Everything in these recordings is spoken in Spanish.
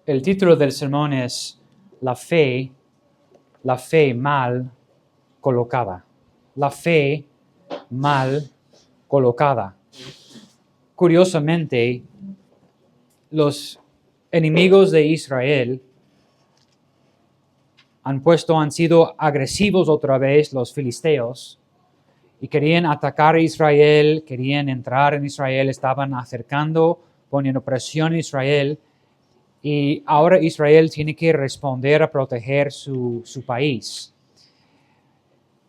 El título del sermón es la fe mal colocada. La fe mal colocada. Curiosamente, los enemigos de Israel han sido agresivos otra vez, los filisteos, y querían atacar a Israel, querían entrar en Israel, estaban acercando, poniendo presión en Israel, y ahora Israel tiene que responder a proteger su país.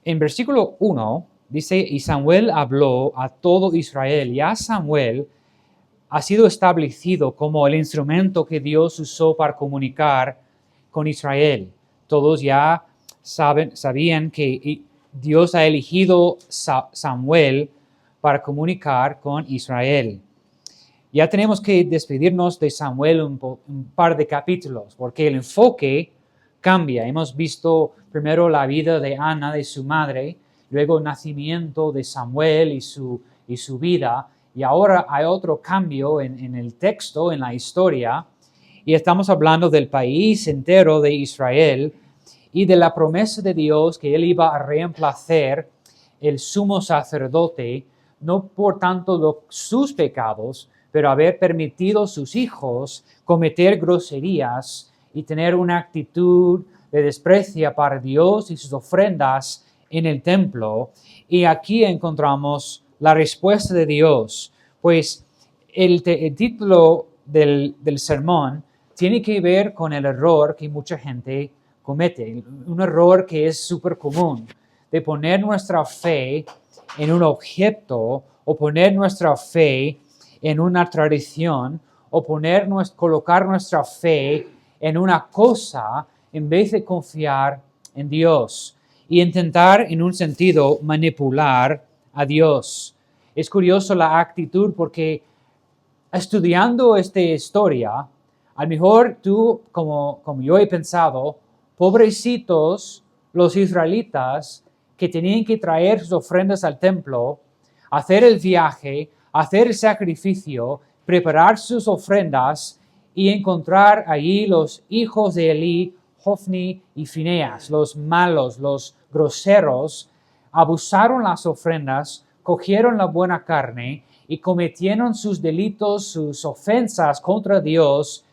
En versículo 1 dice, y Samuel habló a todo Israel. Ya Samuel ha sido establecido como el instrumento que Dios usó para comunicar con Israel. Todos ya sabían que Dios ha elegido Samuel para comunicar con Israel. Ya tenemos que despedirnos de Samuel un par de capítulos, porque el enfoque cambia. Hemos visto primero la vida de Ana, de su madre, luego el nacimiento de Samuel y su vida, y ahora hay otro cambio en el texto, en la historia, y estamos hablando del país entero de Israel y de la promesa de Dios que Él iba a reemplazar el sumo sacerdote, no por tanto sus pecados, pero haber permitido a sus hijos cometer groserías y tener una actitud de desprecio para Dios y sus ofrendas en el templo. Y aquí encontramos la respuesta de Dios, pues el título del sermón tiene que ver con el error que mucha gente comete, un error que es súper común, de poner nuestra fe en un objeto o poner nuestra fe en una tradición o colocar nuestra fe en una cosa en vez de confiar en Dios y intentar en un sentido manipular a Dios. Es curioso la actitud porque estudiando esta historia, a lo mejor tú, como yo he pensado, pobrecitos los israelitas que tenían que traer sus ofrendas al templo, hacer el viaje, hacer el sacrificio, preparar sus ofrendas y encontrar allí los hijos de Elí, Hofni y Fineas, los malos, los groseros, abusaron las ofrendas, cogieron la buena carne y cometieron sus delitos, sus ofensas contra Dios,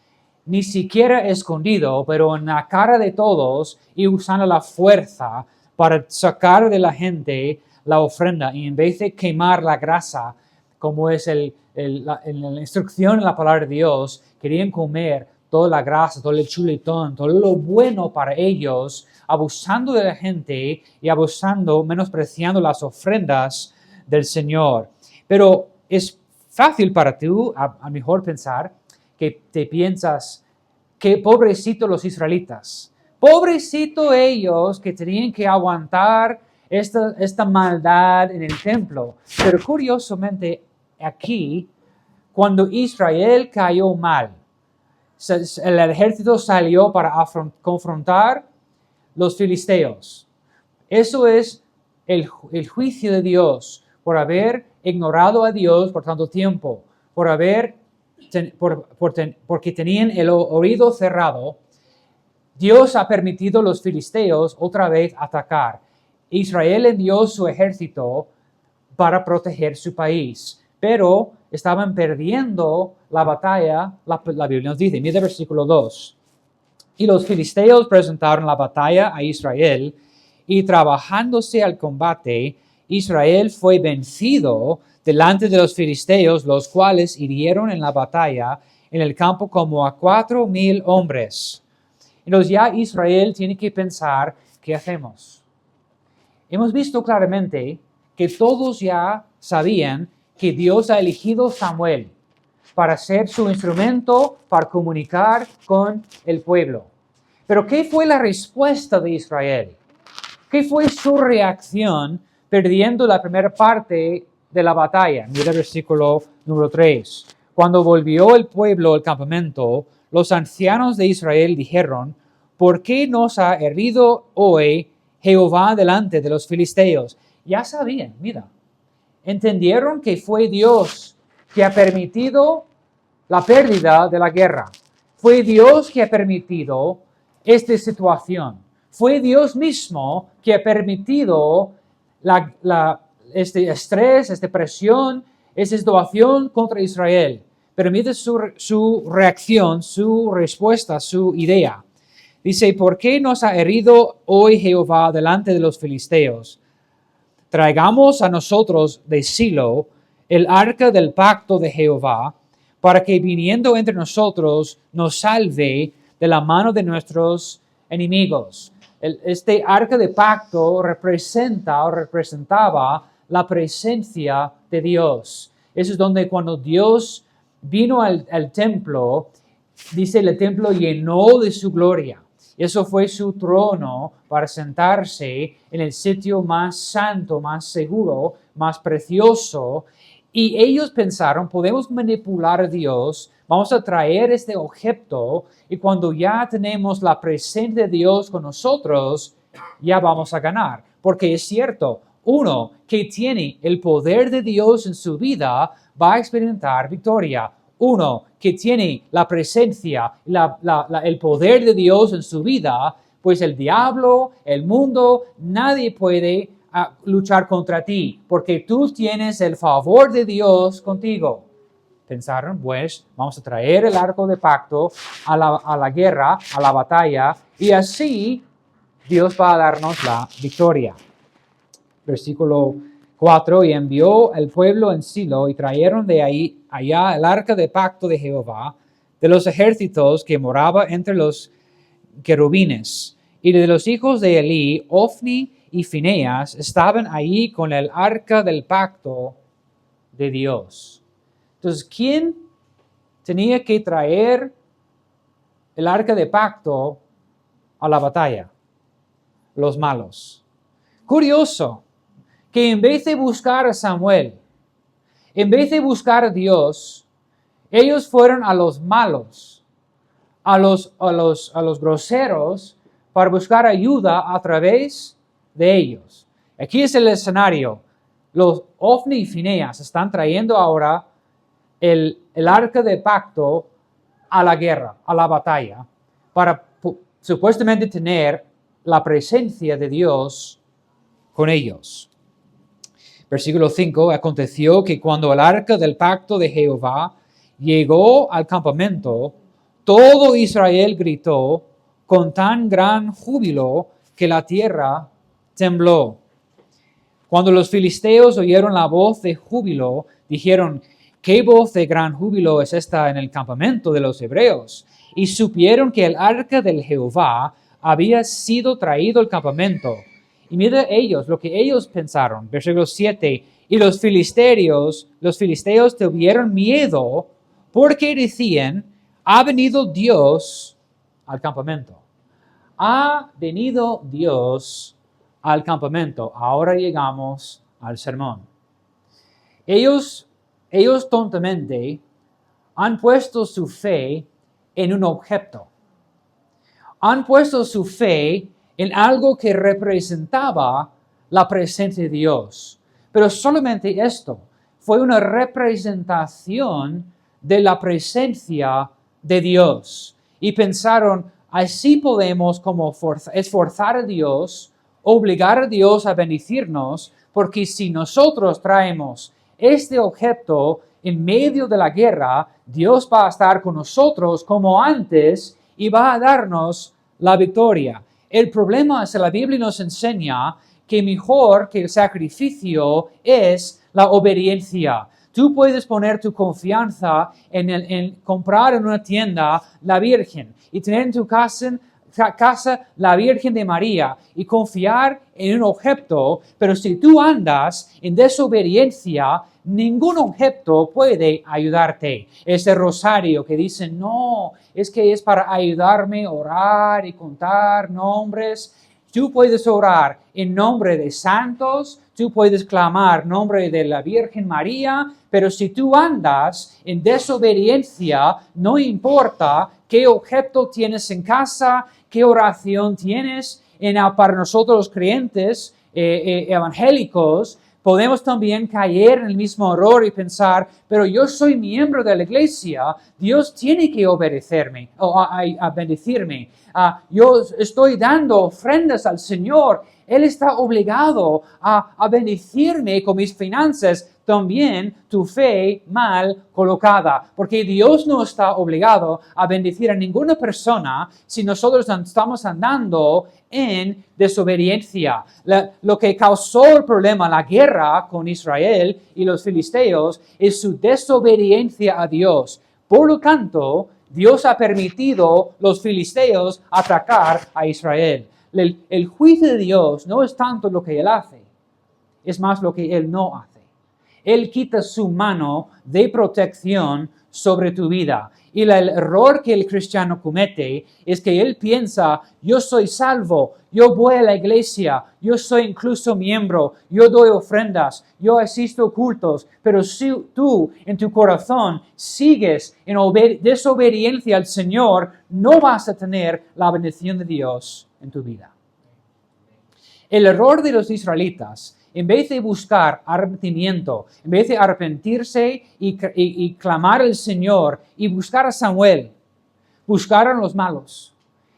ni siquiera escondido, pero en la cara de todos y usando la fuerza para sacar de la gente la ofrenda y en vez de quemar la grasa, como es en la instrucción en la palabra de Dios, querían comer toda la grasa, todo el chuletón, todo lo bueno para ellos, abusando de la gente y menospreciando las ofrendas del Señor. Pero es fácil para tú, a mejor pensar, que te piensas que pobrecito los israelitas, pobrecito ellos que tenían que aguantar esta maldad en el templo. Pero curiosamente aquí, cuando Israel cayó mal, el ejército salió para confrontar los filisteos. Eso es el juicio de Dios por haber ignorado a Dios por tanto tiempo, porque tenían el oído cerrado. Dios ha permitido a los filisteos otra vez atacar. Israel envió su ejército para proteger su país, pero estaban perdiendo la batalla. La Biblia nos dice, mira el versículo 2. Y los filisteos presentaron la batalla a Israel, y trabajándose al combate, Israel fue vencido delante de los filisteos, los cuales hirieron en la batalla en el campo como a 4,000 hombres. Entonces ya Israel tiene que pensar, ¿qué hacemos? Hemos visto claramente que todos ya sabían que Dios ha elegido a Samuel para ser su instrumento para comunicar con el pueblo. Pero ¿qué fue la respuesta de Israel? ¿Qué fue su reacción perdiendo la primera parte de la batalla? Mira el versículo número 3. Cuando volvió el pueblo al campamento, los ancianos de Israel dijeron, ¿por qué nos ha herido hoy Jehová delante de los filisteos? Ya sabían, mira, entendieron que fue Dios que ha permitido la pérdida de la guerra. Fue Dios que ha permitido esta situación. Fue Dios mismo que ha permitido este estrés, esta presión, esta situación contra Israel. Permite su reacción, su respuesta, su idea. Dice, ¿por qué nos ha herido hoy Jehová delante de los filisteos? Traigamos a nosotros de Silo el arca del pacto de Jehová, para que viniendo entre nosotros nos salve de la mano de nuestros enemigos. Este arca de pacto representaba la presencia de Dios. Eso es donde cuando Dios vino al templo, dice el templo llenó de su gloria. Eso fue su trono para sentarse en el sitio más santo, más seguro, más precioso. Y ellos pensaron, podemos manipular a Dios, vamos a traer este objeto y cuando ya tenemos la presencia de Dios con nosotros, ya vamos a ganar. Porque es cierto, uno que tiene el poder de Dios en su vida va a experimentar victoria. Uno que tiene la presencia, el poder de Dios en su vida, pues el diablo, el mundo, nadie puede luchar contra ti, porque tú tienes el favor de Dios contigo. Pensaron, pues, vamos a traer el arco de pacto a la guerra, a la batalla, y así Dios va a darnos la victoria. Versículo 4, y envió el pueblo en Silo, y trajeron de allá el arca de pacto de Jehová, de los ejércitos que moraba entre los querubines. Y de los hijos de Elí, Ofni y Fineas estaban ahí con el arca del pacto de Dios. Entonces, ¿quién tenía que traer el arca de pacto a la batalla? Los malos. Curioso que en vez de buscar a Samuel, en vez de buscar a Dios, ellos fueron a los malos, a los groseros, para buscar ayuda a través de ellos. Aquí es el escenario. Los Ofni y Fineas están trayendo ahora el arca de pacto a la guerra, a la batalla, para supuestamente tener la presencia de Dios con ellos. Versículo 5, aconteció que cuando el arca del pacto de Jehová llegó al campamento, todo Israel gritó con tan gran júbilo que la tierra tembló. Cuando los filisteos oyeron la voz de júbilo, dijeron, ¿qué voz de gran júbilo es esta en el campamento de los hebreos? Y supieron que el arca del Jehová había sido traído al campamento. Y mira lo que ellos pensaron. Versículo 7, y los filisteos tuvieron miedo porque decían, ha venido Dios al campamento. Ha venido Dios al campamento. Ahora llegamos al sermón. Ellos tontamente han puesto su fe en un objeto. Han puesto su fe en algo que representaba la presencia de Dios. Pero solamente esto fue una representación de la presencia de Dios. Y pensaron, así podemos como esforzar a Dios, obligar a Dios a bendecirnos, porque si nosotros traemos este objeto en medio de la guerra, Dios va a estar con nosotros como antes y va a darnos la victoria. El problema es que la Biblia nos enseña que mejor que el sacrificio es la obediencia. Tú puedes poner tu confianza en comprar en una tienda la Virgen y tener en tu casa la Virgen de María y confiar en un objeto, pero si tú andas en desobediencia, ningún objeto puede ayudarte. Ese rosario que dice, no, es que es para ayudarme a orar y contar nombres. Tú puedes orar en nombre de santos, tú puedes clamar en nombre de la Virgen María, pero si tú andas en desobediencia, no importa qué objeto tienes en casa, qué oración tienes. Para nosotros los creyentes evangélicos, Podemos también caer en el mismo error y pensar, pero yo soy miembro de la iglesia, Dios tiene que obedecerme o a bendecirme. Yo estoy dando ofrendas al Señor, Él está obligado a bendecirme con mis finanzas. También tu fe mal colocada, porque Dios no está obligado a bendecir a ninguna persona si nosotros estamos andando en desobediencia. Lo que causó el problema, la guerra con Israel y los filisteos, es su desobediencia a Dios. Por lo tanto, Dios ha permitido los filisteos atacar a Israel. El juicio de Dios no es tanto lo que Él hace, es más lo que Él no hace. Él quita su mano de protección sobre tu vida. Y el error que el cristiano comete es que él piensa, yo soy salvo, yo voy a la iglesia, yo soy incluso miembro, yo doy ofrendas, yo asisto cultos, pero si tú en tu corazón sigues en desobediencia al Señor, no vas a tener la bendición de Dios en tu vida. El error de los israelitas, en vez de buscar arrepentimiento, en vez de arrepentirse y clamar al Señor y buscar a Samuel, buscaron los malos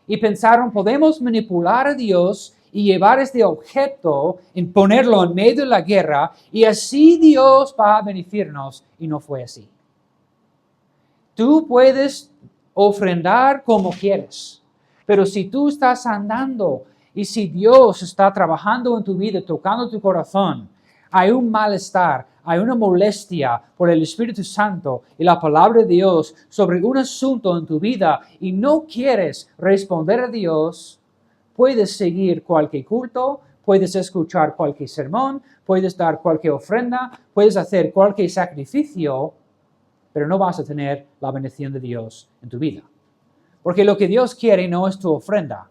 y pensaron, podemos manipular a Dios y llevar este objeto y ponerlo en medio de la guerra y así Dios va a bendecirnos, y no fue así. Tú puedes ofrendar como quieres, pero si tú estás andando y si Dios está trabajando en tu vida, tocando tu corazón, hay un malestar, hay una molestia por el Espíritu Santo y la palabra de Dios sobre un asunto en tu vida y no quieres responder a Dios, puedes seguir cualquier culto, puedes escuchar cualquier sermón, puedes dar cualquier ofrenda, puedes hacer cualquier sacrificio, pero no vas a tener la bendición de Dios en tu vida. Porque lo que Dios quiere no es tu ofrenda.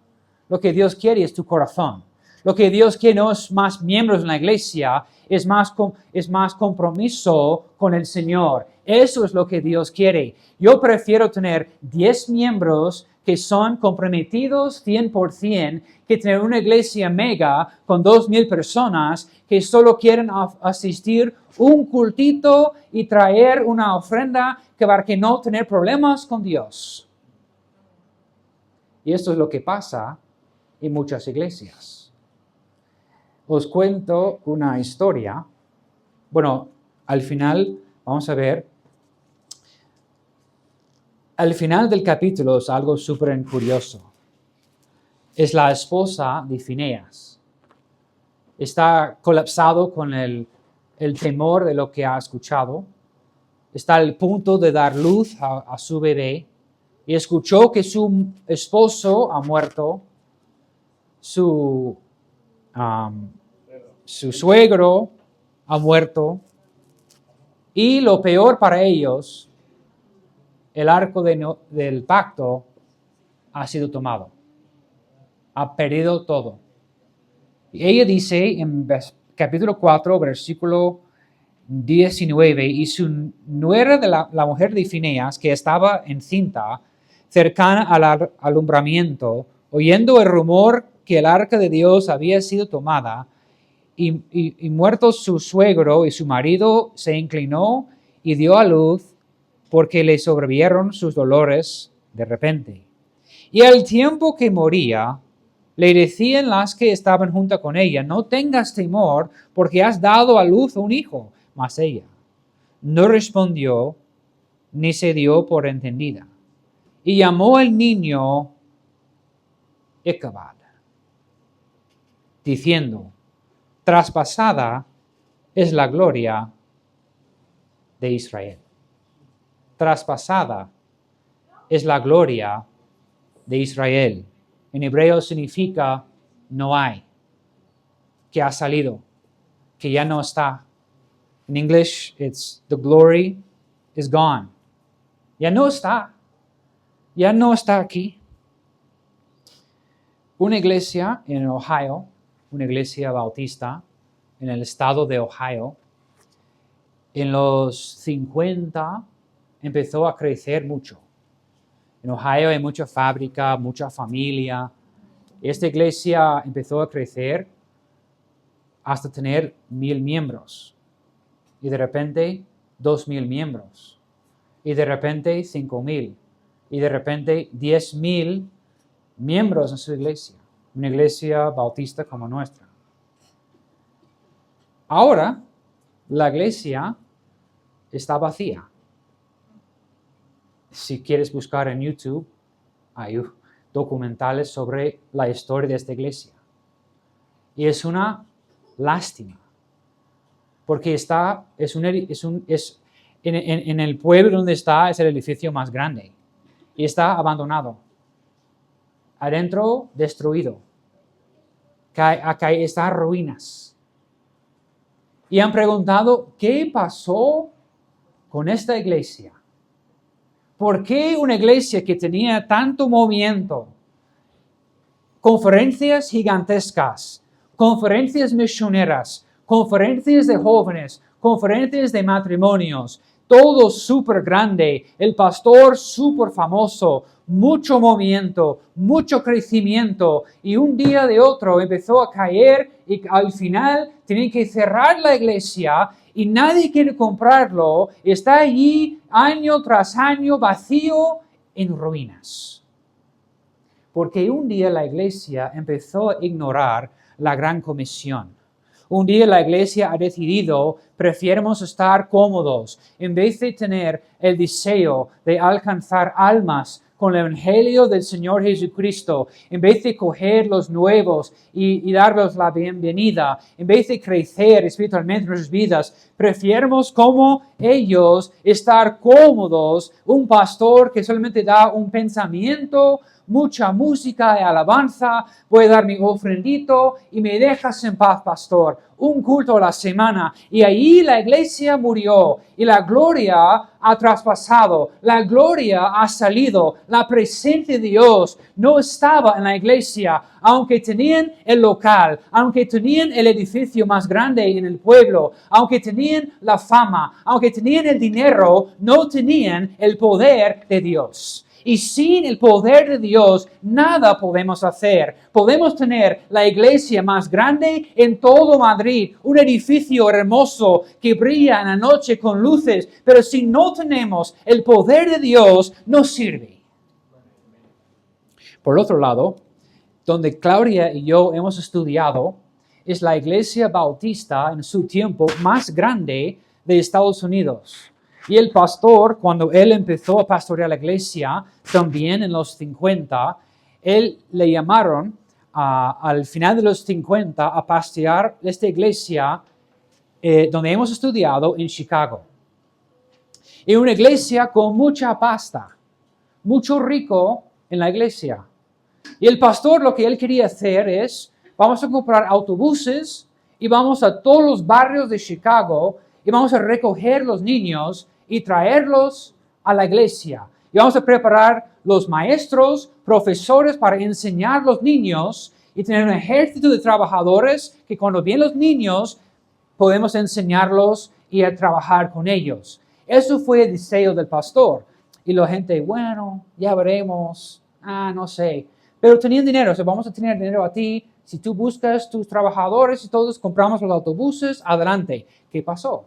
Lo que Dios quiere es tu corazón. Lo que Dios quiere no es más miembros en la iglesia, es más compromiso con el Señor. Eso es lo que Dios quiere. Yo prefiero tener 10 miembros que son comprometidos 100% que tener una iglesia mega con 2,000 personas que solo quieren asistir un cultito y traer una ofrenda para que no tener problemas con Dios. Y esto es lo que pasa en muchas iglesias. Os cuento una historia. Bueno, al final, vamos a ver. Al final del capítulo es algo súper curioso. Es la esposa de Fineas. Está colapsado con el temor de lo que ha escuchado. Está al punto de dar luz a su bebé. Y escuchó que su esposo ha muerto. Su suegro ha muerto y lo peor para ellos, el arco del pacto ha sido tomado, ha perdido todo. Y ella dice en capítulo 4, versículo 19, y su nuera de la mujer de Fineas, que estaba encinta, cercana al alumbramiento, oyendo el rumor que el arca de Dios había sido tomada, y muerto su suegro y su marido, se inclinó y dio a luz porque le sobrevivieron sus dolores de repente. Y al tiempo que moría, le decían las que estaban junto con ella, no tengas temor porque has dado a luz un hijo. Mas ella no respondió ni se dio por entendida. Y llamó al niño Icabod, diciendo, traspasada es la gloria de Israel. Traspasada es la gloria de Israel. En hebreo significa no hay, que ha salido, que ya no está. In English, it's the glory is gone. Ya no está. Ya no está aquí. Una iglesia en Ohio, una iglesia bautista en el estado de Ohio, en los 50 empezó a crecer mucho. En Ohio hay mucha fábrica, mucha familia. Esta iglesia empezó a crecer hasta tener 1,000 miembros. Y de repente 2,000 miembros. Y de repente 5,000. Y de repente 10,000 miembros en su iglesia. Una iglesia bautista como nuestra. Ahora, la iglesia está vacía. Si quieres buscar en YouTube, hay documentales sobre la historia de esta iglesia. Y es una lástima. Porque en el pueblo donde está es el edificio más grande. Y está abandonado. Adentro, destruido. Acá está en ruinas. Y han preguntado, ¿qué pasó con esta iglesia? ¿Por qué una iglesia que tenía tanto movimiento, conferencias gigantescas, conferencias misioneras, conferencias de jóvenes, conferencias de matrimonios, todo súper grande, el pastor súper famoso, mucho movimiento, mucho crecimiento, y un día de otro empezó a caer y al final tienen que cerrar la iglesia y nadie quiere comprarlo, está allí año tras año vacío en ruinas? Porque un día la iglesia empezó a ignorar la gran comisión. Un día la iglesia ha decidido, preferimos estar cómodos en vez de tener el deseo de alcanzar almas con el Evangelio del Señor Jesucristo, en vez de coger los nuevos y darles la bienvenida, en vez de crecer espiritualmente en nuestras vidas, preferimos como ellos estar cómodos, un pastor que solamente da un pensamiento, mucha música y alabanza, voy a dar mi ofrendito y me dejas en paz, pastor. Un culto a la semana y ahí la iglesia murió y la gloria ha traspasado, la gloria ha salido, la presencia de Dios no estaba en la iglesia, aunque tenían el local, aunque tenían el edificio más grande en el pueblo, aunque tenían la fama, aunque tenían el dinero, no tenían el poder de Dios. Y sin el poder de Dios, nada podemos hacer. Podemos tener la iglesia más grande en todo Madrid, un edificio hermoso que brilla en la noche con luces, pero si no tenemos el poder de Dios, no sirve. Por otro lado, donde Claudia y yo hemos estudiado, es la iglesia bautista en su tiempo más grande de Estados Unidos. Y el pastor, cuando él empezó a pastorear la iglesia, también en los 50, él le llamaron al final de los 50 a pastorear esta iglesia donde hemos estudiado en Chicago. Y una iglesia con mucha pasta, mucho rico en la iglesia. Y el pastor lo que él quería hacer es, vamos a comprar autobuses y vamos a todos los barrios de Chicago y vamos a recoger los niños y traerlos a la iglesia. Y vamos a preparar los maestros, profesores para enseñar a los niños y tener un ejército de trabajadores que cuando vienen los niños podemos enseñarlos y a trabajar con ellos. Eso fue el deseo del pastor. Y la gente, bueno, ya veremos, no sé. Pero tenían dinero, o sea, vamos a tener dinero a ti. Si tú buscas tus trabajadores y todos compramos los autobuses, adelante. ¿Qué pasó?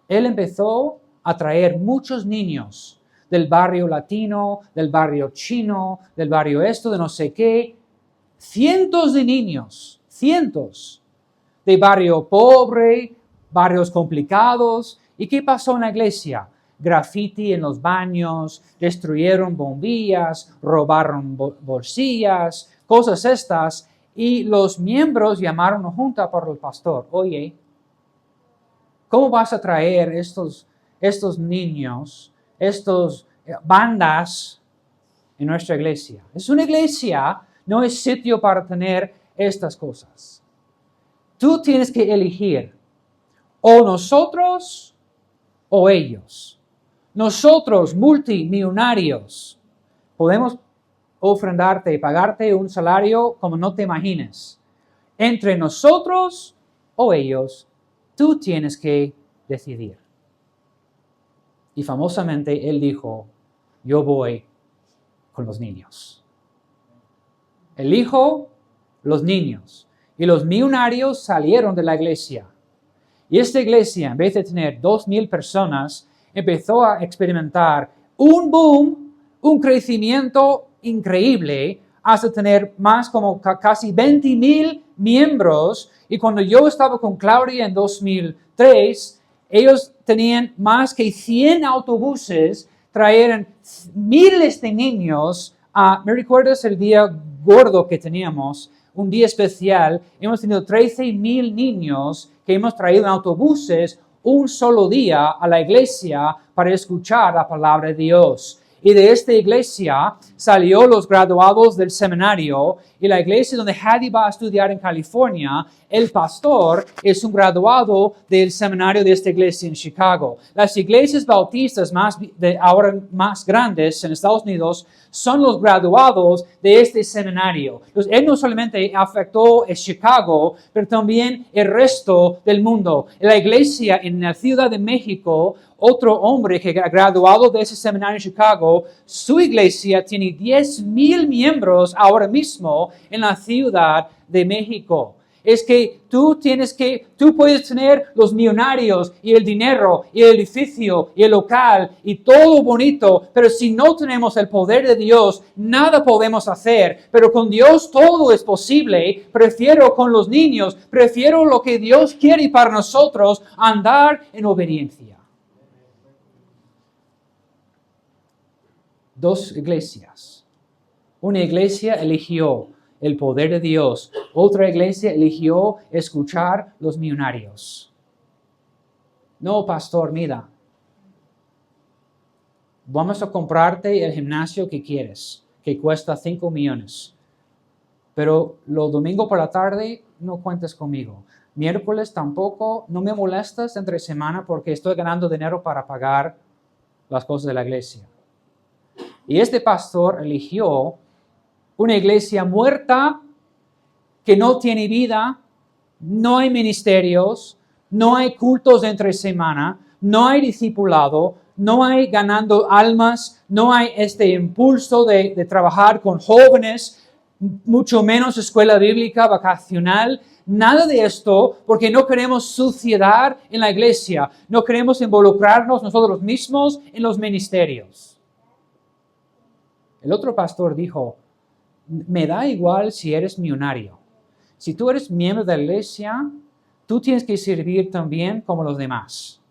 Él empezó a traer muchos niños del barrio latino, del barrio chino, del barrio de no sé qué. Cientos de niños, cientos de barrio pobre, barrios complicados. ¿Y qué pasó en la iglesia? Graffiti en los baños, destruyeron bombillas, robaron bolsillas, cosas estas. Y los miembros llamaron a junta por el pastor. Oye, ¿cómo vas a traer estos niños, estas bandas en nuestra iglesia? Es una iglesia, no es sitio para tener estas cosas. Tú tienes que elegir o nosotros o ellos. Nosotros, multimillonarios, podemos ofrendarte y pagarte un salario como no te imagines. Entre nosotros o ellos, tú tienes que decidir. Y famosamente él dijo, yo voy con los niños. Elijo los niños. Y los millonarios salieron de la iglesia. Y esta iglesia, en vez de tener 2,000 personas, empezó a experimentar un boom, un crecimiento increíble, hasta tener más como casi 20,000 miembros. Y cuando yo estaba con Claudia en 2003, ellos tenían más que 100 autobuses, traían miles de niños. ¿Me recuerdas el día gordo que teníamos? Un día especial, hemos tenido 13,000 niños que hemos traído en autobuses un solo día a la iglesia para escuchar la palabra de Dios. Y de esta iglesia salió los graduados del seminario, y la iglesia donde Hattie va a estudiar en California, el pastor es un graduado del seminario de esta iglesia en Chicago. Las iglesias bautistas ahora más grandes en Estados Unidos son los graduados de este seminario. Entonces, él no solamente afectó a Chicago, pero también el resto del mundo. En la iglesia en la Ciudad de México, otro hombre que graduado de ese seminario en Chicago, su iglesia tiene 10,000 miembros ahora mismo en la Ciudad de México. Es que tú puedes tener los millonarios y el dinero y el edificio y el local y todo bonito, pero si no tenemos el poder de Dios, nada podemos hacer. Pero con Dios todo es posible. Prefiero con los niños, prefiero lo que Dios quiere para nosotros, andar en obediencia. 2 iglesias. Una iglesia eligió el poder de Dios. Otra iglesia eligió escuchar los millonarios. No, pastor, mira. Vamos a comprarte el gimnasio que quieres, que cuesta 5 millones. Pero los domingos por la tarde no cuentes conmigo. Miércoles tampoco, no me molestas entre semana porque estoy ganando dinero para pagar las cosas de la iglesia. Y este pastor eligió una iglesia muerta que no tiene vida, no hay ministerios, no hay cultos entre semana, no hay discipulado, no hay ganando almas, no hay este impulso de trabajar con jóvenes, mucho menos escuela bíblica vacacional. Nada de esto porque no queremos suciedad en la iglesia, no queremos involucrarnos nosotros mismos en los ministerios. El otro pastor dijo, me da igual si eres millonario. Si tú eres miembro de la iglesia, tú tienes que servir también como los demás.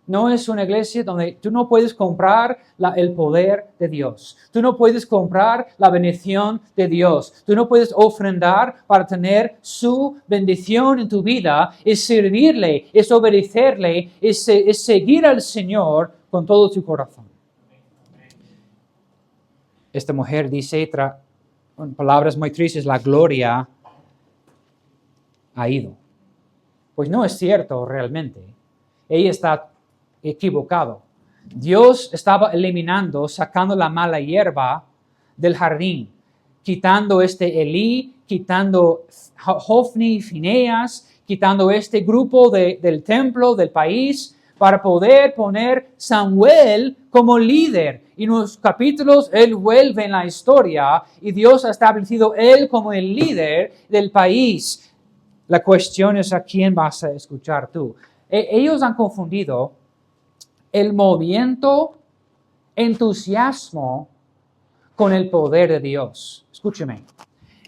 No es una iglesia donde tú no puedes comprar el poder de Dios. Tú no puedes comprar la bendición de Dios. Tú no puedes ofrendar para tener su bendición en tu vida. Es servirle, es obedecerle, es seguir al Señor con todo tu corazón. Esta mujer dice, en palabras muy tristes, la gloria ha ido. Pues no es cierto realmente. Ella está equivocado. Dios estaba eliminando, sacando la mala hierba del jardín, quitando Elí, quitando Hofni y Fineas, quitando este grupo del templo, del país, para poder poner Samuel como líder. Y en los capítulos él vuelve en la historia y Dios ha establecido él como el líder del país. La cuestión es a quién vas a escuchar tú. Ellos han confundido el movimiento, entusiasmo con el poder de Dios. Escúcheme.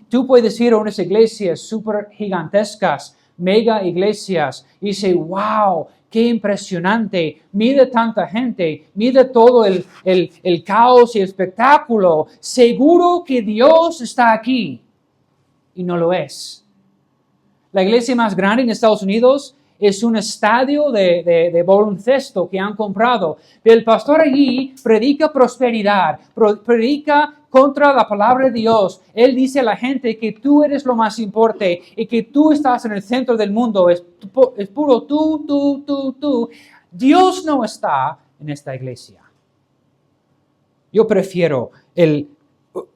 Tú puedes ir a unas iglesias súper gigantescas, mega iglesias, y dices, wow, qué impresionante, mira tanta gente, mira todo el caos y el espectáculo. Seguro que Dios está aquí. Y no lo es. La iglesia más grande en Estados Unidos es un estadio de baloncesto que han comprado. Pero el pastor allí predica prosperidad, predica contra la palabra de Dios. Él dice a la gente que tú eres lo más importante y que tú estás en el centro del mundo. Es puro tú. Dios no está en esta iglesia. Yo prefiero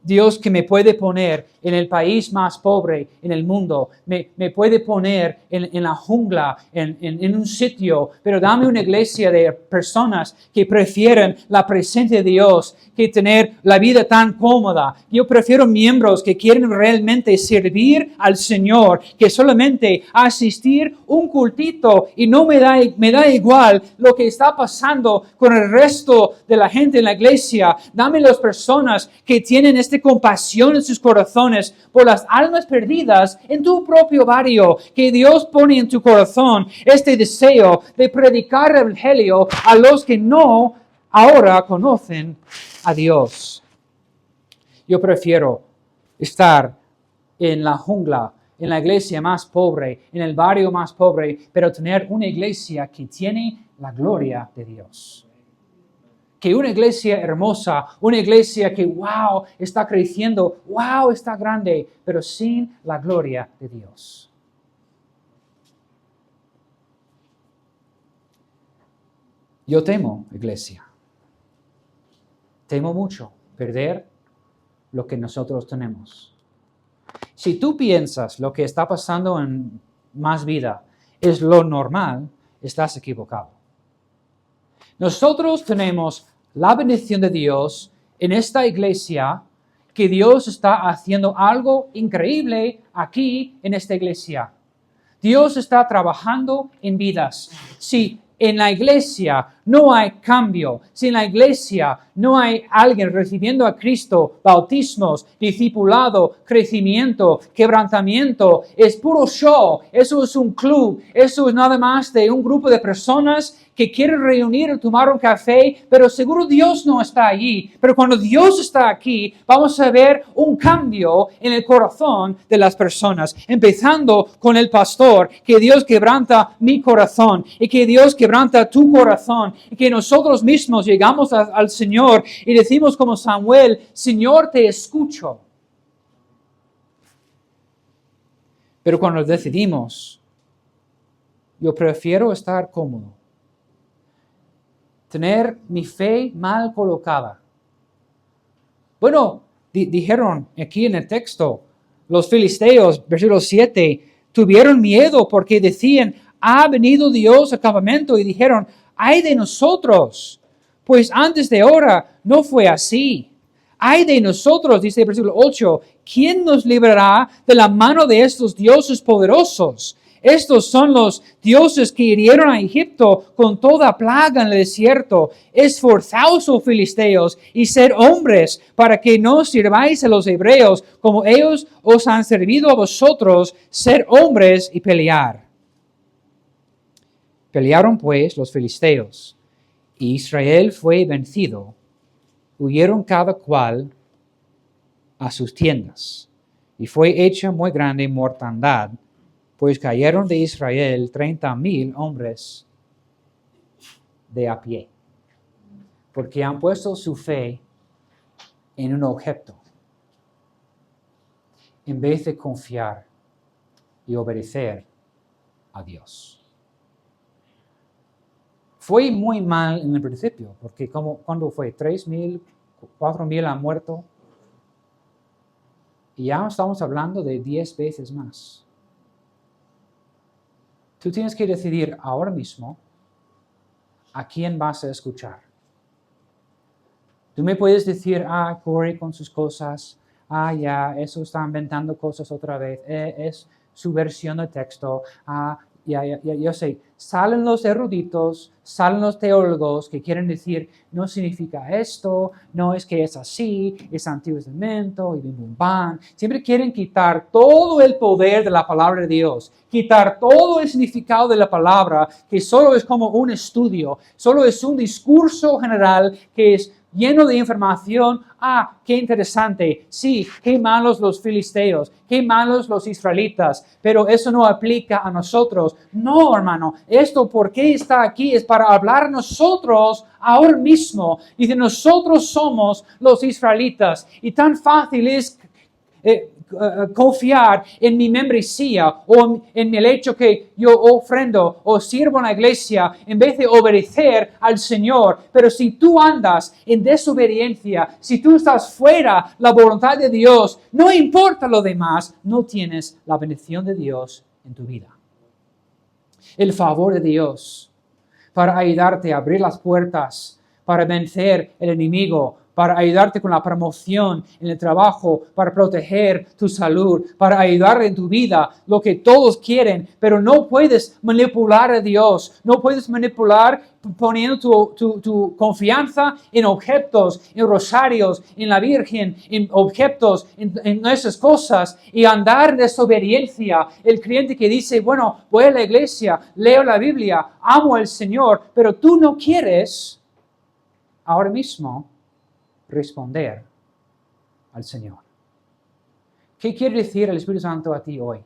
Dios que me puede poner en el país más pobre en el mundo, me puede poner en la jungla, en un sitio, pero dame una iglesia de personas que prefieren la presencia de Dios que tener la vida tan cómoda. Yo prefiero miembros que quieren realmente servir al Señor, que solamente asistir un cultito y no me da igual lo que está pasando con el resto de la gente en la iglesia. Dame las personas que tienen esta compasión en sus corazones por las almas perdidas en tu propio barrio, que Dios pone en tu corazón este deseo de predicar el evangelio a los que no ahora conocen a Dios. Yo prefiero estar en la jungla, en la iglesia más pobre, en el barrio más pobre, pero tener una iglesia que tiene la gloria de Dios. Que una iglesia hermosa, una iglesia que, wow, está creciendo, wow, está grande, pero sin la gloria de Dios. Yo temo, iglesia. Temo mucho perder lo que nosotros tenemos. Si tú piensas lo que está pasando en Más Vida es lo normal, estás equivocado. Nosotros tenemos la bendición de Dios en esta iglesia, que Dios está haciendo algo increíble aquí en esta iglesia. Dios está trabajando en vidas. Si en la iglesia no hay cambio, si en la iglesia no hay alguien recibiendo a Cristo, bautismos, discipulado, crecimiento, quebrantamiento, es puro show. Eso es un club. Eso es nada más de un grupo de personas que quieren reunir y tomar un café, pero seguro Dios no está allí. Pero cuando Dios está aquí, vamos a ver un cambio en el corazón de las personas, empezando con el pastor, que Dios quebranta mi corazón y que Dios quebranta tu corazón y que nosotros mismos llegamos al Señor y decimos como Samuel, Señor, te escucho. Pero cuando decidimos, yo prefiero estar cómodo, tener mi fe mal colocada. Bueno, dijeron aquí en el texto, los filisteos, versículo 7, tuvieron miedo porque decían, ha venido Dios al campamento, y dijeron, ay de nosotros, pues antes de ahora no fue así. Ay de nosotros, dice el versículo 8, ¿quién nos librará de la mano de estos dioses poderosos? Estos son los dioses que hirieron a Egipto con toda plaga en el desierto. Esforzaos, oh filisteos, y ser hombres, para que no sirváis a los hebreos, como ellos os han servido a vosotros, ser hombres y pelear. Pelearon pues los filisteos, y Israel fue vencido. Huyeron cada cual a sus tiendas, y fue hecha muy grande mortandad, pues cayeron de Israel 30,000 hombres de a pie, porque han puesto su fe en un objeto, en vez de confiar y obedecer a Dios. Fue muy mal en el principio, porque ¿cuándo fue? 3,000, 4,000 han muerto. Y ya estamos hablando de 10 veces más. Tú tienes que decidir ahora mismo a quién vas a escuchar. Tú me puedes decir, Corey con sus cosas, ya, eso está inventando cosas otra vez, es su versión del texto, yo sé, salen los eruditos, salen los teólogos que quieren decir, no significa esto, no es que es así, es Antiguo Testamento, y bim bum bam. Siempre quieren quitar todo el poder de la palabra de Dios, quitar todo el significado de la palabra, que solo es como un estudio, solo es un discurso general que es lleno de información. Qué interesante. Sí, qué malos los filisteos, qué malos los israelitas, pero eso no aplica a nosotros. No, hermano, esto ¿por qué está aquí? Es para hablar nosotros ahora mismo. Dice, nosotros somos los israelitas. Y tan fácil es confiar en mi membresía o en el hecho que yo ofrendo o sirvo en la iglesia en vez de obedecer al Señor. Pero si tú andas en desobediencia, si tú estás fuera de la voluntad de Dios, no importa lo demás, no tienes la bendición de Dios en tu vida. El favor de Dios para ayudarte a abrir las puertas, para vencer el enemigo, para ayudarte con la promoción en el trabajo, para proteger tu salud, para ayudar en tu vida, lo que todos quieren, pero no puedes manipular a Dios, no puedes manipular poniendo tu confianza en objetos, en rosarios, en la Virgen, en objetos, en esas cosas y andar en desobediencia. El creyente que dice, bueno, voy a la iglesia, leo la Biblia, amo al Señor, pero tú no quieres ahora mismo responder al Señor. ¿Qué quiere decir el Espíritu Santo a ti hoy?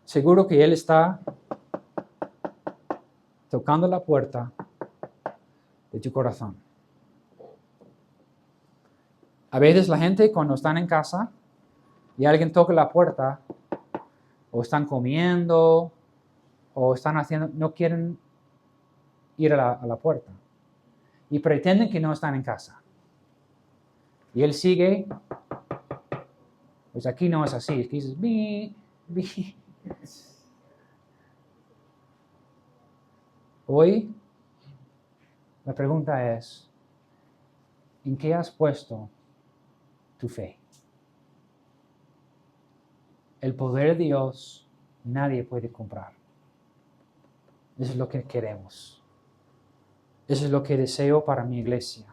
Seguro que Él está tocando la puerta de tu corazón. A veces la gente cuando están en casa y alguien toca la puerta, o están comiendo, o están haciendo, no quieren ir a la puerta. Y pretenden que no están en casa. Y él sigue, pues aquí no es así, es que dices, bi. Hoy, la pregunta es, ¿en qué has puesto tu fe? El poder de Dios nadie puede comprar. Eso es lo que queremos. Eso es lo que deseo para mi iglesia.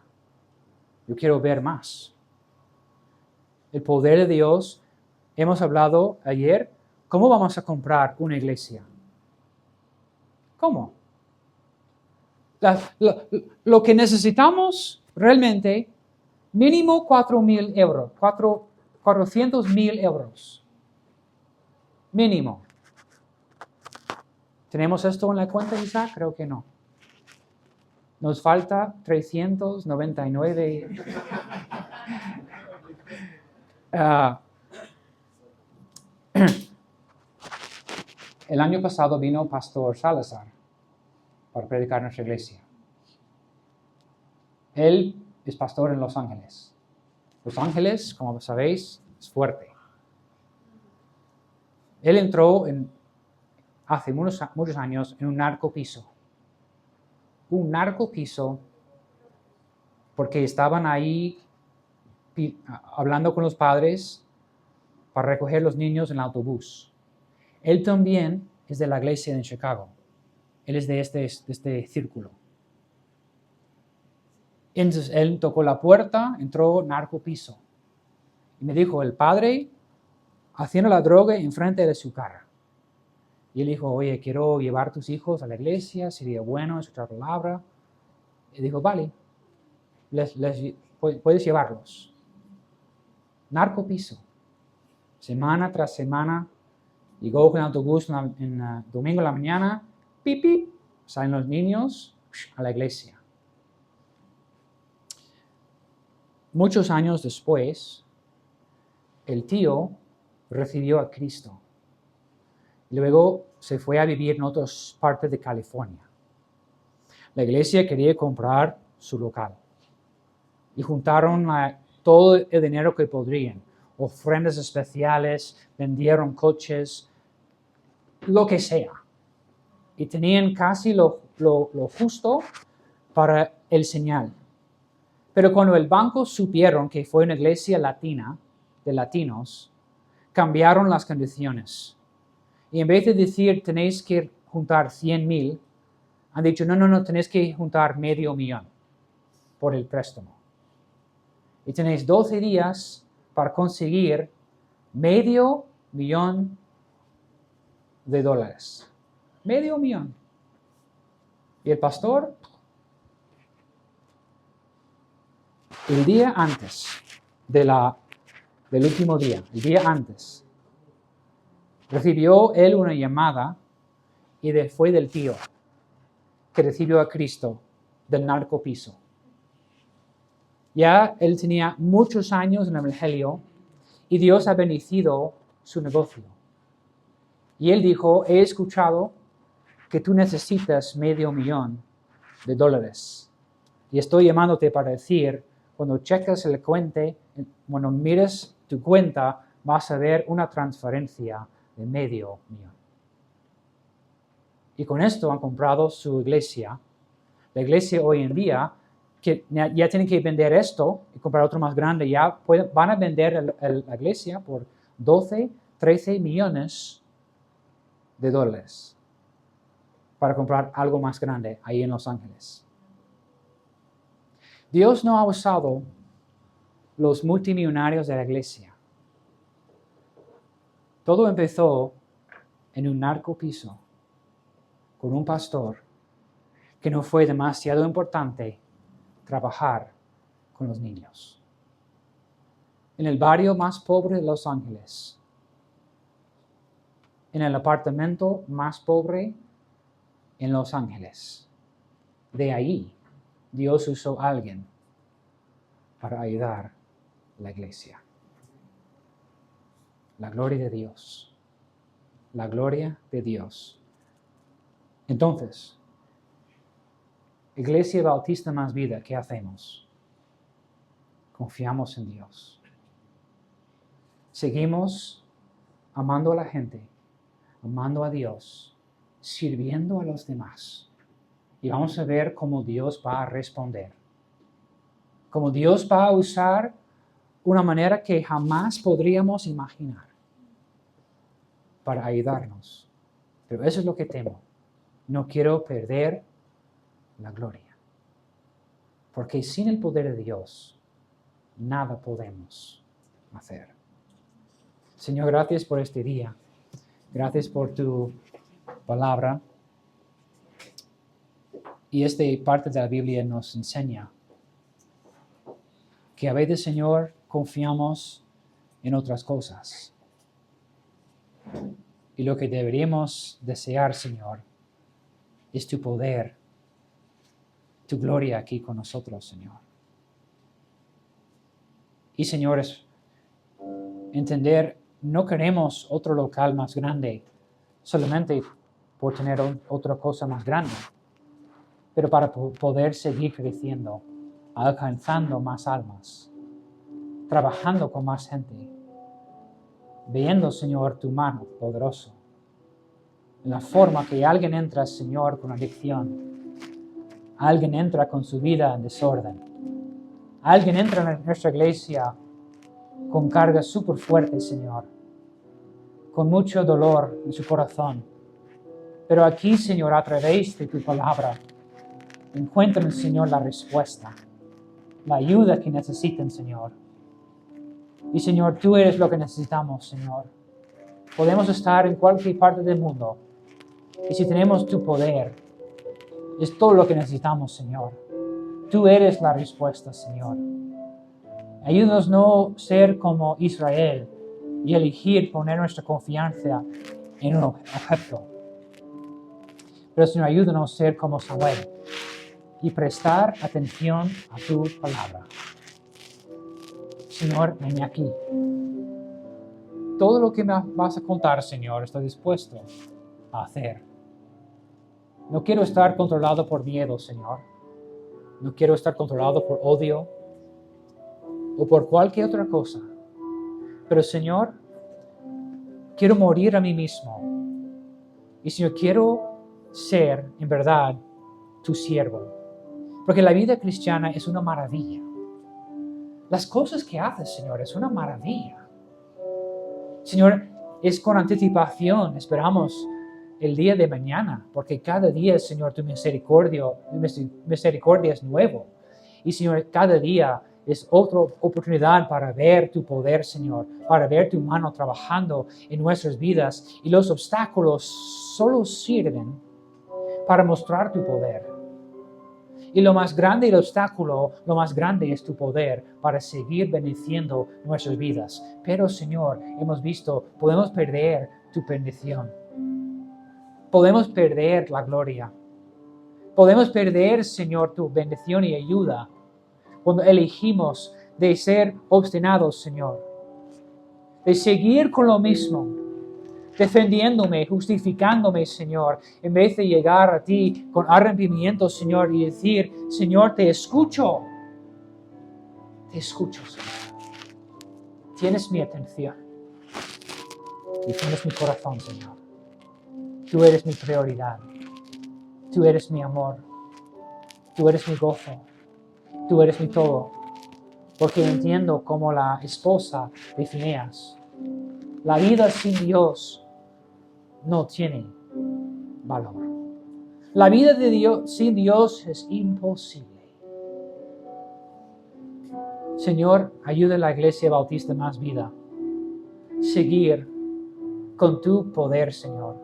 Yo quiero ver más. El poder de Dios, hemos hablado ayer, ¿cómo vamos a comprar una iglesia? ¿Cómo? Lo que necesitamos realmente, mínimo 4,000 euros, 400,000 euros. Mínimo. ¿Tenemos esto en la cuenta, Isaac? Creo que no. Nos falta 399. El año pasado vino Pastor Salazar para predicar en nuestra iglesia. Él es pastor en Los Ángeles. Los Ángeles, como sabéis, es fuerte. Él entró hace muchos años en un narcopiso. Un narcopiso porque estaban ahí hablando con los padres para recoger los niños en el autobús. Él también es de la iglesia en Chicago. Él es de este círculo. Entonces él tocó la puerta, entró narcopiso. Y me dijo, el padre haciendo la droga enfrente de su cara. Y él dijo, oye, quiero llevar a tus hijos a la iglesia, sería bueno escuchar palabra. Y dijo, vale, puedes llevarlos. Narcopiso. Semana tras semana, llegó con el autobús en domingo en la mañana, pip, pip, salen los niños a la iglesia. Muchos años después, el tío recibió a Cristo. Luego se fue a vivir en otras partes de California. La iglesia quería comprar su local y juntaron todo el dinero que podrían. Ofrendas especiales, vendieron coches, lo que sea. Y tenían casi lo justo para el señal. Pero cuando el banco supieron que fue una iglesia latina, de latinos, cambiaron las condiciones. Y en vez de decir, tenéis que juntar 100,000, han dicho, no, tenéis que juntar $500,000 por el préstamo. Y tenéis 12 días para conseguir $500,000. $500,000. Y el pastor, el día antes del último día, el día antes, recibió él una llamada y fue del tío que recibió a Cristo del narcopiso. Ya él tenía muchos años en el Evangelio y Dios ha bendecido su negocio. Y él dijo, he escuchado que tú necesitas $500,000. Y estoy llamándote para decir, cuando cheques el cuente, cuando mires tu cuenta, vas a ver una transferencia de $500,000. Y con esto han comprado su iglesia. La iglesia hoy en día, que ya tienen que vender esto y comprar otro más grande, ya van a vender la iglesia por 12, 13 millones de dólares para comprar algo más grande ahí en Los Ángeles. Dios no ha usado los multimillonarios de la iglesia. Todo empezó en un narcopiso con un pastor que no fue demasiado importante trabajar con los niños. En el barrio más pobre de Los Ángeles, en el apartamento más pobre en Los Ángeles, de ahí Dios usó a alguien para ayudar a la iglesia. La gloria de Dios. La gloria de Dios. Entonces, Iglesia Bautista Más Vida, ¿qué hacemos? Confiamos en Dios. Seguimos amando a la gente, amando a Dios, sirviendo a los demás. Y vamos a ver cómo Dios va a responder. Cómo Dios va a usar una manera que jamás podríamos imaginar para ayudarnos. Pero eso es lo que temo. No quiero perder la gloria. Porque sin el poder de Dios, nada podemos hacer. Señor, gracias por este día. Gracias por tu palabra. Y esta parte de la Biblia nos enseña que a veces, Señor, confiamos en otras cosas. Y lo que deberíamos desear, Señor, es tu poder, tu gloria aquí con nosotros, Señor. Y, señores, entender, no queremos otro local más grande solamente por tener otra cosa más grande, pero para poder seguir creciendo, alcanzando más almas, trabajando con más gente, viendo, Señor, tu mano poderosa, en la forma que alguien entra, Señor, con adicción, alguien entra con su vida en desorden, alguien entra en nuestra iglesia con cargas súper fuertes, Señor, con mucho dolor en su corazón. Pero aquí, Señor, a través de tu palabra, encuentran, Señor, la respuesta, la ayuda que necesitan, Señor. Y, Señor, tú eres lo que necesitamos, Señor. Podemos estar en cualquier parte del mundo. Y si tenemos tu poder, es todo lo que necesitamos, Señor. Tú eres la respuesta, Señor. Ayúdanos no ser como Israel y elegir poner nuestra confianza en un objeto. Pero, Señor, ayúdanos a ser como Samuel y prestar atención a tu palabra. Señor, ven aquí. Todo lo que me vas a contar, Señor, estoy dispuesto a hacer. No quiero estar controlado por miedo, Señor. No quiero estar controlado por odio o por cualquier otra cosa. Pero, Señor, quiero morir a mí mismo. Y, Señor, quiero ser, en verdad, tu siervo. Porque la vida cristiana es una maravilla. Las cosas que haces, Señor, es una maravilla. Señor, es con anticipación, esperamos el día de mañana, porque cada día, Señor, tu misericordia es nuevo. Y, Señor, cada día es otra oportunidad para ver tu poder, Señor, para ver tu mano trabajando en nuestras vidas. Y los obstáculos solo sirven para mostrar tu poder. Y lo más grande el obstáculo, lo más grande es tu poder para seguir bendiciendo nuestras vidas. Pero, Señor, hemos visto, podemos perder tu bendición. Podemos perder la gloria. Podemos perder, Señor, tu bendición y ayuda cuando elegimos de ser obstinados, Señor. de seguir con lo mismo, defendiéndome, justificándome, Señor, en vez de llegar a ti con arrepentimiento, Señor, y decir, Señor, te escucho. Te escucho, Señor. Tienes mi atención y tienes mi corazón, Señor. Tú eres mi prioridad. Tú eres mi amor. Tú eres mi gozo. Tú eres mi todo. Porque entiendo como la esposa de Fineas, la vida sin Dios no tiene valor. La vida de Dios, sin Dios es imposible. Señor, ayuda a la Iglesia Bautista Más Vida a seguir con tu poder, Señor,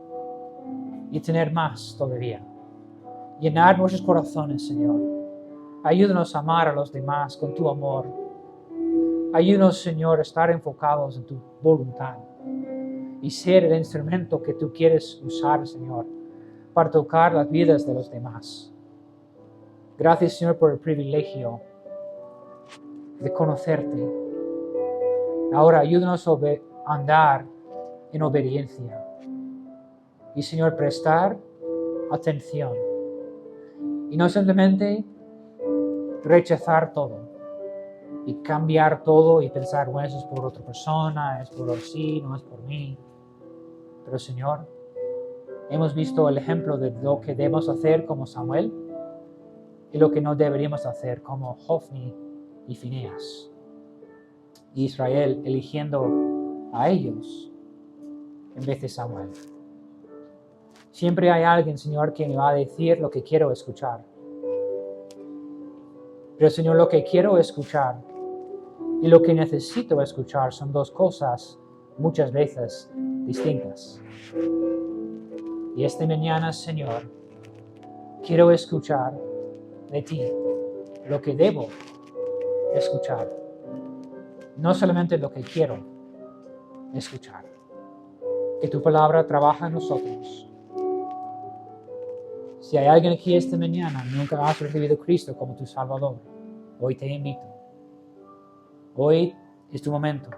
y tener más todavía. Llenar nuestros corazones, Señor. Ayúdanos a amar a los demás con tu amor. Ayúdanos, Señor, a estar enfocados en tu voluntad y ser el instrumento que tú quieres usar, Señor, para tocar las vidas de los demás. Gracias, Señor, por el privilegio de conocerte. Ahora ayúdanos a andar en obediencia y, Señor, prestar atención y no simplemente rechazar todo y cambiar todo y pensar, bueno, eso es por otra persona, es por sí, no es por mí. Pero, Señor, hemos visto el ejemplo de lo que debemos hacer como Samuel y lo que no deberíamos hacer como Hofni y Fineas. Israel eligiendo a ellos en vez de Samuel. Siempre hay alguien, Señor, que me va a decir lo que quiero escuchar. Pero, Señor, lo que quiero escuchar y lo que necesito escuchar son dos cosas muchas veces distintas. Y esta mañana, Señor, quiero escuchar de ti lo que debo escuchar. No solamente lo que quiero escuchar. Que tu palabra trabaja en nosotros. Si hay alguien aquí esta mañana y nunca has recibido a Cristo como tu Salvador, hoy te invito. Hoy es tu momento.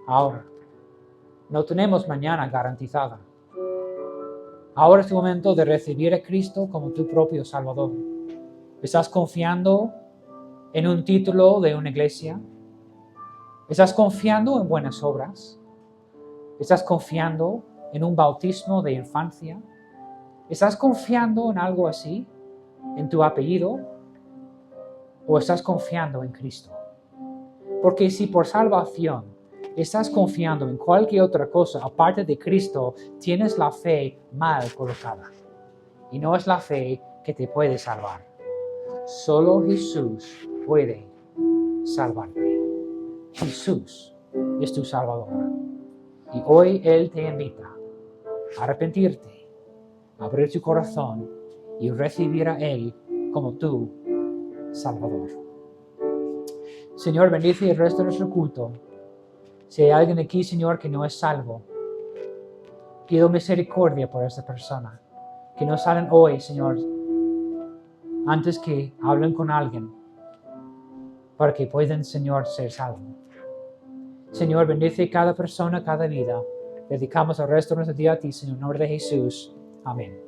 Ahora. No tenemos mañana garantizada. Ahora es tu momento de recibir a Cristo como tu propio Salvador. ¿Estás confiando en un título de una iglesia? ¿Estás confiando en buenas obras? ¿Estás confiando en un bautismo de infancia? ¿Estás confiando en algo así? ¿En tu apellido? ¿O estás confiando en Cristo? Porque si por salvación estás confiando en cualquier otra cosa aparte de Cristo, tienes la fe mal colocada. Y no es la fe que te puede salvar. Solo Jesús puede salvarte. Jesús es tu Salvador. Y hoy Él te invita a arrepentirte, a abrir tu corazón y recibir a Él como tu Salvador. Señor, bendice el resto de nuestro culto. Si hay alguien aquí, Señor, que no es salvo, pido misericordia por esta persona. Que no salen hoy, Señor, antes que hablen con alguien, para que puedan, Señor, ser salvos. Señor, bendice cada persona, cada vida. Dedicamos el resto de nuestro día a ti, Señor, en nombre de Jesús. Amén.